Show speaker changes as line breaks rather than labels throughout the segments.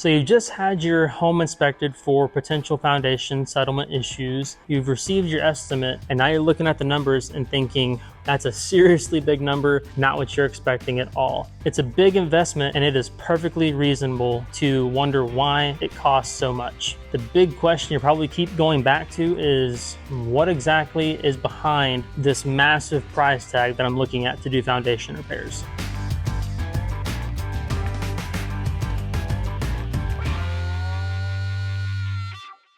So you just had your home inspected for potential foundation settlement issues. You've received your estimate, and now you're looking at the numbers and thinking, that's a seriously big number, not what you're expecting at all. It's a big investment, and it is perfectly reasonable to wonder why it costs so much. The big question you probably keep going back to is, what exactly is behind this massive price tag that I'm looking at to do foundation repairs?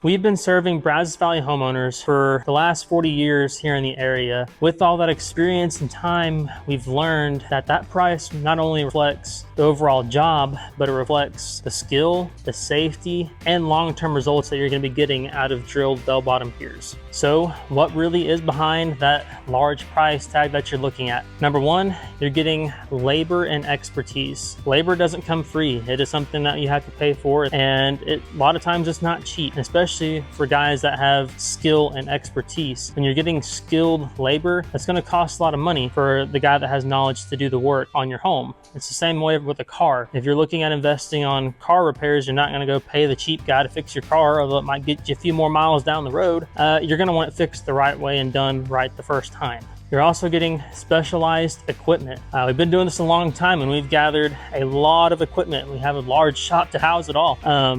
We've been serving Brazos Valley homeowners for the last 40 years here in the area. With all that experience and time, we've learned that that price not only reflects the overall job, but it reflects the skill, the safety, and long-term results that you're going to be getting out of drilled bell-bottom piers. So what really is behind that large price tag that you're looking at? Number one, you're getting labor and expertise. Labor doesn't come free. It is something that you have to pay for, and a lot of times it's not cheap, especially for guys that have skill and expertise. When you're getting skilled labor, that's going to cost a lot of money for the guy that has knowledge to do the work on your home. It's the same way with a car. If you're looking at investing on car repairs, you're not going to go pay the cheap guy to fix your car, although it might get you a few more miles down the road. You're going to want it fixed the right way and done right the first time. You're also getting specialized equipment. We've been doing this a long time, and we've gathered a lot of equipment. We have a large shop to house it all.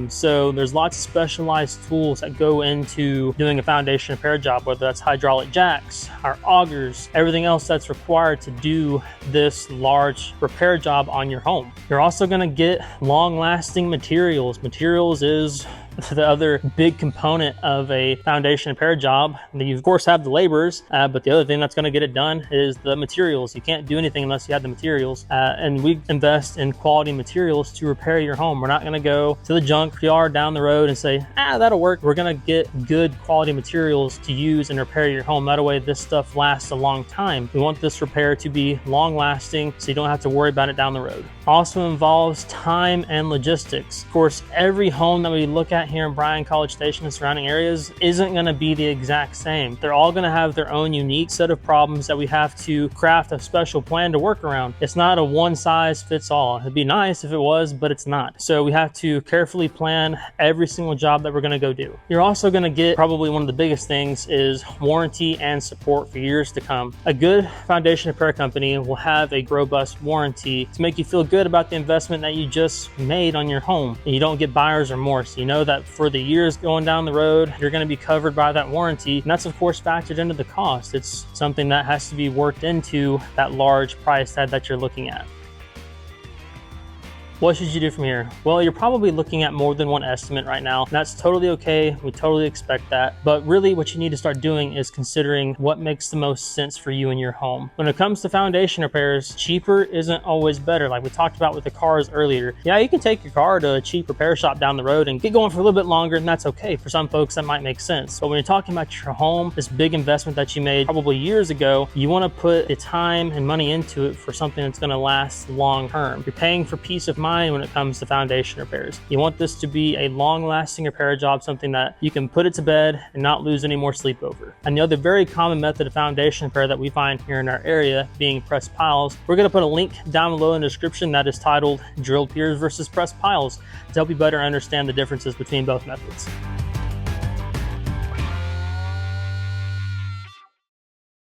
So there's lots of specialized tools that go into doing a foundation repair job, whether that's hydraulic jacks, our augers, everything else that's required to do this large repair job on your home. You're also gonna get long-lasting materials. Materials is the other big component of a foundation repair job. You of course have the laborers, but the other thing that's going to get it done is the materials. You can't do anything unless you have the materials, and we invest in quality materials to repair your home. We're not going to go to the junk yard down the road and say, that'll work. We're going to get good quality materials to use and repair your home. That way this stuff lasts a long time. We want this repair to be long lasting, so you don't have to worry about it down the road. Also involves time and logistics. Of course, every home that we look at here in Bryan, College Station and surrounding areas isn't going to be the exact same. They're all going to have their own unique set of problems that we have to craft a special plan to work around. It's not a one size fits all. It'd be nice if it was, but it's not. So we have to carefully plan every single job that we're going to go do. You're also going to get probably one of the biggest things is warranty and support for years to come. A good foundation repair company will have a robust warranty to make you feel good about the investment that you just made on your home, and you don't get buyer's remorse. You know that for the years going down the road, you're going to be covered by that warranty, and that's of course factored into the cost. It's something that has to be worked into that large price tag that you're looking at. What should you do from here? Well, you're probably looking at more than one estimate right now. That's totally okay. We totally expect that. But really what you need to start doing is considering what makes the most sense for you and your home. When it comes to foundation repairs, cheaper isn't always better. Like we talked about with the cars earlier. Yeah, you can take your car to a cheap repair shop down the road and get going for a little bit longer, and that's okay. For some folks, that might make sense. But when you're talking about your home, this big investment that you made probably years ago, you want to put the time and money into it for something that's going to last long term. You're paying for peace of mind when it comes to foundation repairs. You want this to be a long-lasting repair job, something that you can put it to bed and not lose any more sleep over. And the other very common method of foundation repair that we find here in our area being pressed piles. We're going to put a link down below in the description that is titled Drilled Piers versus Pressed Piles to help you better understand the differences between both methods.